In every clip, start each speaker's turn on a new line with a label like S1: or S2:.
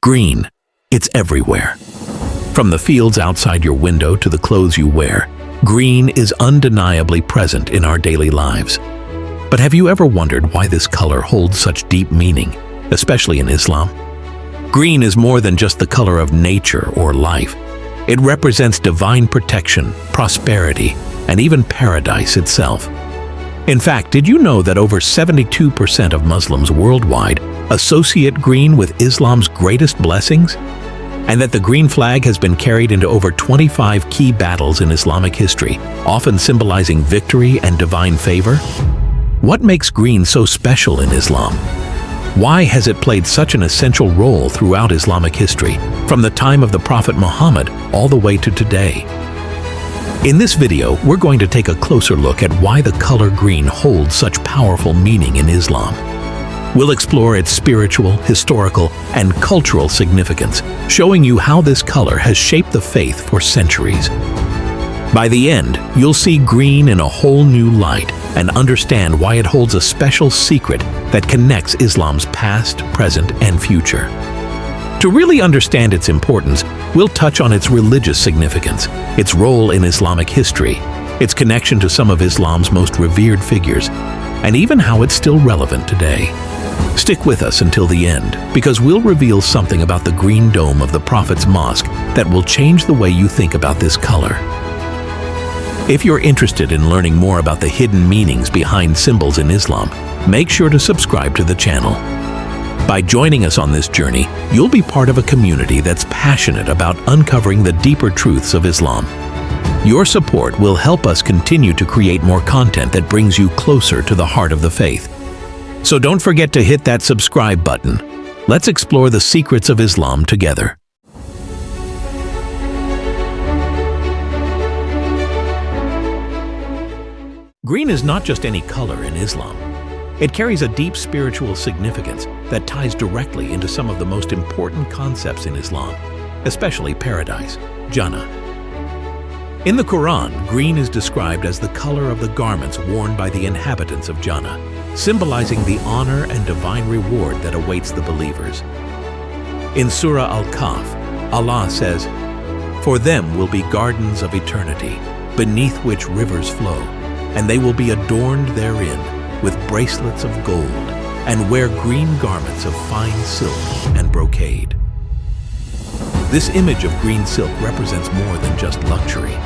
S1: Green, it's everywhere. From the fields outside your window to the clothes you wear, green is undeniably present in our daily lives. But have you ever wondered why this color holds such deep meaning, especially in Islam? Green is more than just the color of nature or life. It represents divine protection, prosperity, and even paradise itself. In fact, did you know that over 72% of Muslims worldwide associate green with Islam's greatest blessings? And that the green flag has been carried into over 25 key battles in Islamic history, often symbolizing victory and divine favor? What makes green so special in Islam? Why has it played such an essential role throughout Islamic history, from the time of the Prophet Muhammad all the way to today? In this video, we're going to take a closer look at why the color green holds such powerful meaning in Islam. We'll explore its spiritual, historical, and cultural significance, showing you how this color has shaped the faith for centuries. By the end, you'll see green in a whole new light and understand why it holds a special secret that connects Islam's past, present, and future. To really understand its importance, we'll touch on its religious significance, its role in Islamic history, its connection to some of Islam's most revered figures, and even how it's still relevant today. Stick with us until the end, because we'll reveal something about the green dome of the Prophet's mosque that will change the way you think about this color. If you're interested in learning more about the hidden meanings behind symbols in Islam, make sure to subscribe to the channel. By joining us on this journey, you'll be part of a community that's passionate about uncovering the deeper truths of Islam. Your support will help us continue to create more content that brings you closer to the heart of the faith. So don't forget to hit that subscribe button. Let's explore the secrets of Islam together. Green is not just any color in Islam. It carries a deep spiritual significance that ties directly into some of the most important concepts in Islam, especially paradise, Jannah. In the Quran, green is described as the color of the garments worn by the inhabitants of Jannah, symbolizing the honor and divine reward that awaits the believers. In Surah Al-Kahf, Allah says, "For them will be gardens of eternity, beneath which rivers flow, and they will be adorned therein with bracelets of gold, and wear green garments of fine silk and brocade." This image of green silk represents more than just luxury.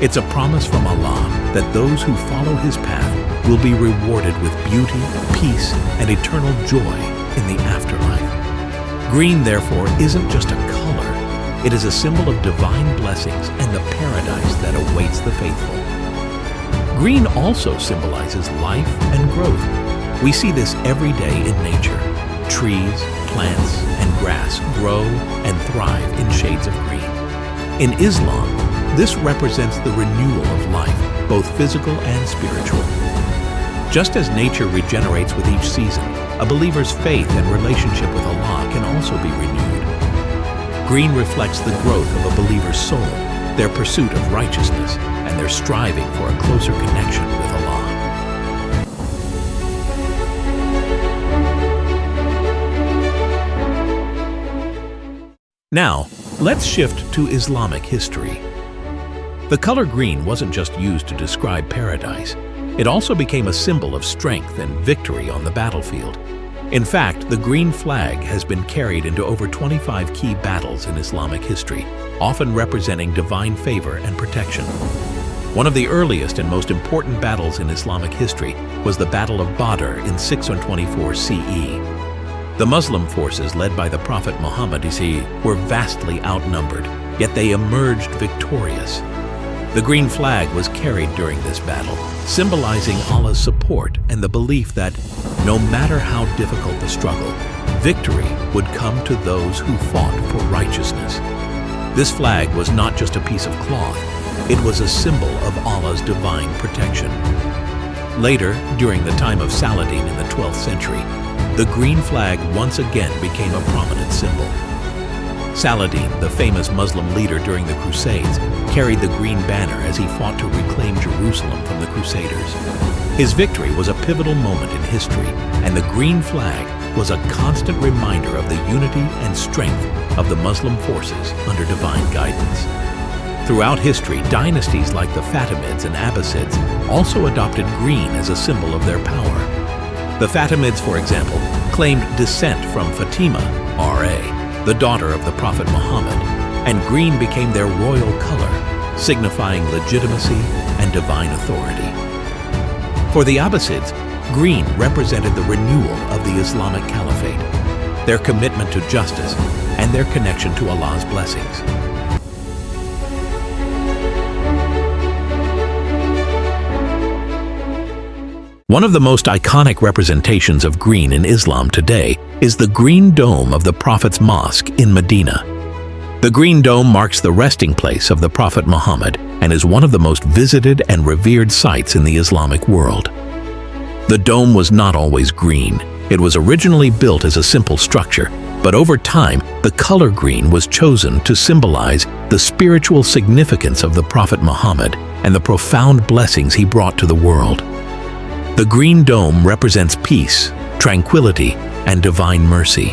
S1: It's a promise from Allah that those who follow His path will be rewarded with beauty, peace, and eternal joy in the afterlife. Green, therefore, isn't just a color. It is a symbol of divine blessings and the paradise that awaits the faithful. Green also symbolizes life and growth. We see this every day in nature. Trees, plants, and grass grow and thrive in shades of green. In Islam, this represents the renewal of life, both physical and spiritual. Just as nature regenerates with each season, a believer's faith and relationship with Allah can also be renewed. Green reflects the growth of a believer's soul, their pursuit of righteousness, and their striving for a closer connection with Allah. Now, let's shift to Islamic history. The color green wasn't just used to describe paradise. It also became a symbol of strength and victory on the battlefield. In fact, the green flag has been carried into over 25 key battles in Islamic history, often representing divine favor and protection. One of the earliest and most important battles in Islamic history was the Battle of Badr in 624 CE. The Muslim forces led by the Prophet Muhammad were vastly outnumbered, yet they emerged victorious. The green flag was carried during this battle, symbolizing Allah's support and the belief that, no matter how difficult the struggle, victory would come to those who fought for righteousness. This flag was not just a piece of cloth, it was a symbol of Allah's divine protection. Later, during the time of Saladin in the 12th century, the green flag once again became a prominent symbol. Saladin, the famous Muslim leader during the Crusades, carried the green banner as he fought to reclaim Jerusalem from the Crusaders. His victory was a pivotal moment in history, and the green flag was a constant reminder of the unity and strength of the Muslim forces under divine guidance. Throughout history, dynasties like the Fatimids and Abbasids also adopted green as a symbol of their power. The Fatimids, for example, claimed descent from Fatima, R.A., the daughter of the Prophet Muhammad, and green became their royal color, signifying legitimacy and divine authority. For the Abbasids, green represented the renewal of the Islamic Caliphate, their commitment to justice, and their connection to Allah's blessings. One of the most iconic representations of green in Islam today is the green dome of the Prophet's mosque in Medina. The green dome marks the resting place of the Prophet Muhammad and is one of the most visited and revered sites in the Islamic world. The dome was not always green. It was originally built as a simple structure, but over time, the color green was chosen to symbolize the spiritual significance of the Prophet Muhammad and the profound blessings he brought to the world. The green dome represents peace, tranquility, and divine mercy.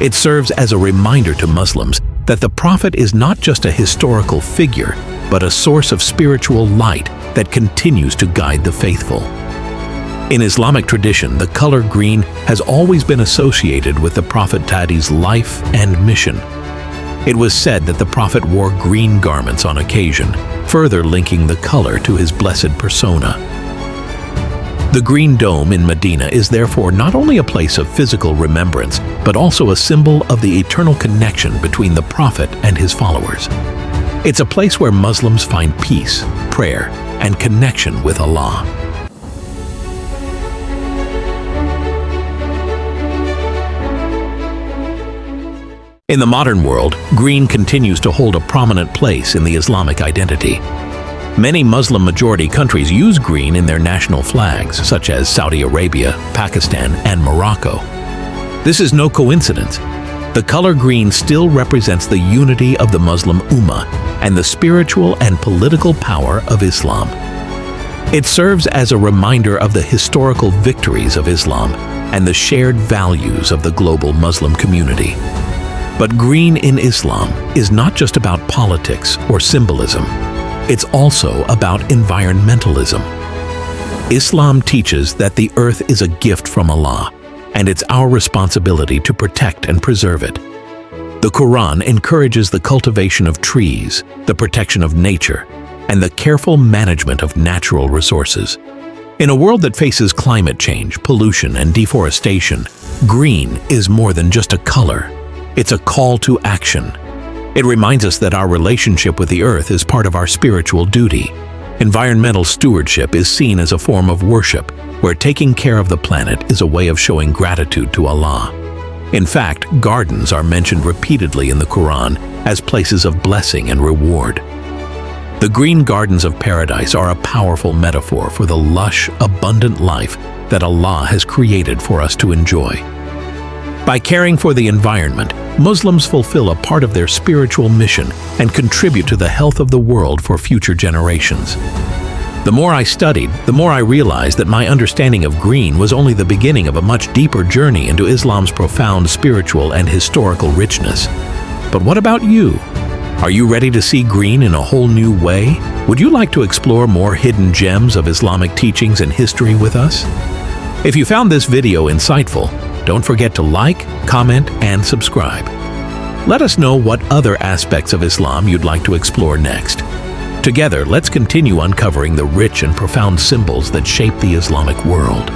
S1: It serves as a reminder to Muslims that the Prophet is not just a historical figure, but a source of spiritual light that continues to guide the faithful. In Islamic tradition, the color green has always been associated with the Prophet Tadi's life and mission. It was said that the Prophet wore green garments on occasion, further linking the color to his blessed persona. The green dome in Medina is therefore not only a place of physical remembrance, but also a symbol of the eternal connection between the Prophet and his followers. It's a place where Muslims find peace, prayer, and connection with Allah. In the modern world, green continues to hold a prominent place in the Islamic identity. Many Muslim-majority countries use green in their national flags, such as Saudi Arabia, Pakistan, and Morocco. This is no coincidence. The color green still represents the unity of the Muslim Ummah and the spiritual and political power of Islam. It serves as a reminder of the historical victories of Islam and the shared values of the global Muslim community. But green in Islam is not just about politics or symbolism. It's also about environmentalism. Islam teaches that the earth is a gift from Allah, and it's our responsibility to protect and preserve it. The Quran encourages the cultivation of trees, the protection of nature, and the careful management of natural resources. In a world that faces climate change, pollution, and deforestation, green is more than just a color. It's a call to action. It reminds us that our relationship with the earth is part of our spiritual duty. Environmental stewardship is seen as a form of worship, where taking care of the planet is a way of showing gratitude to Allah. In fact, gardens are mentioned repeatedly in the Quran as places of blessing and reward. The green gardens of paradise are a powerful metaphor for the lush, abundant life that Allah has created for us to enjoy. By caring for the environment, Muslims fulfill a part of their spiritual mission and contribute to the health of the world for future generations. The more I studied, the more I realized that my understanding of green was only the beginning of a much deeper journey into Islam's profound spiritual and historical richness. But what about you? Are you ready to see green in a whole new way? Would you like to explore more hidden gems of Islamic teachings and history with us? If you found this video insightful, don't forget to like, comment, and subscribe. Let us know what other aspects of Islam you'd like to explore next. Together, let's continue uncovering the rich and profound symbols that shape the Islamic world.